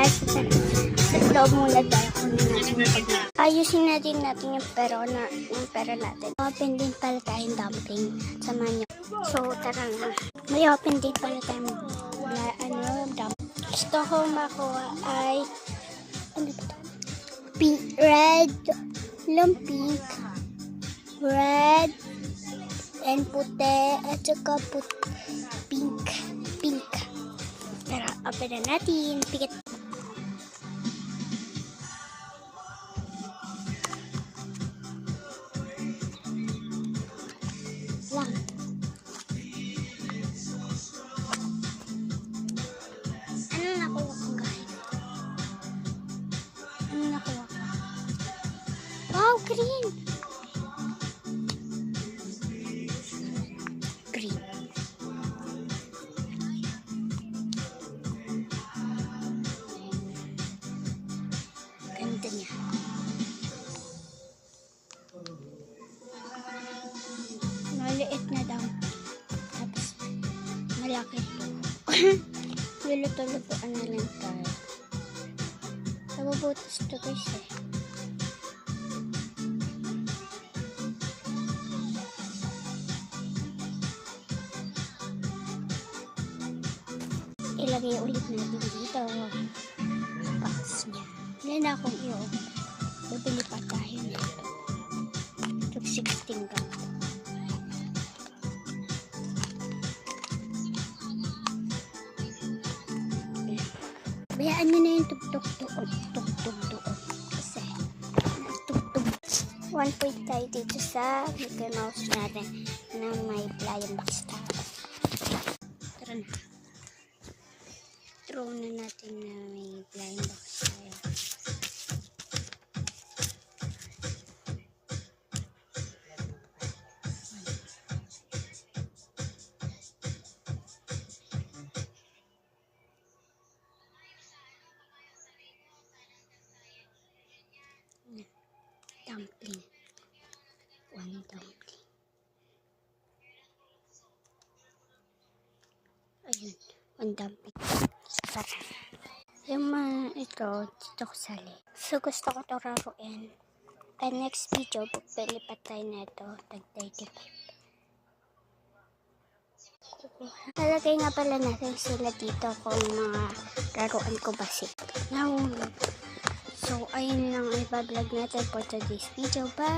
sa loob muna tayo. Ayusin natin yung pera natin. Open din pala tayong dumpling. Samahan niyo. So, tara na. May open din pala tayong dumpling. Gusto ko makuha ay pink, red, pink, red, and puti, at saka pink. Tara, open na natin. Pikit. Lang. Ano nakuha ko, guys? Ano nakuha ko? Wow, green! Green. Ganda niya. Maliit na daw. Tapos, malaki po. Luluto-lutoan na lang tayo. Nabubutas ito guys eh. Ilagay ulit natin dito. Box niya. Wala na akong i-open. Bibili pa tayo nito. Ito 16 ka. Bayaan nyo na yung tugtog doon. Kasi, tugtog. 1 point tayo dito sa Mickey Mouse natin na may flying box tayo. Tara na. Throw na natin na may flying box tayo. Dumpling. 1 dumpling. Ayun. 1 dumpling. Sarap. Yung ito, dito ko sali. So, gusto ko ito raruin. And next video, pagpili pa tayo na ito. Tag 35. Talagay nga pala natin sila dito kung mga laruan ko ba sila. Now, so, ayun lang iba-vlog natin for today's video. Bye!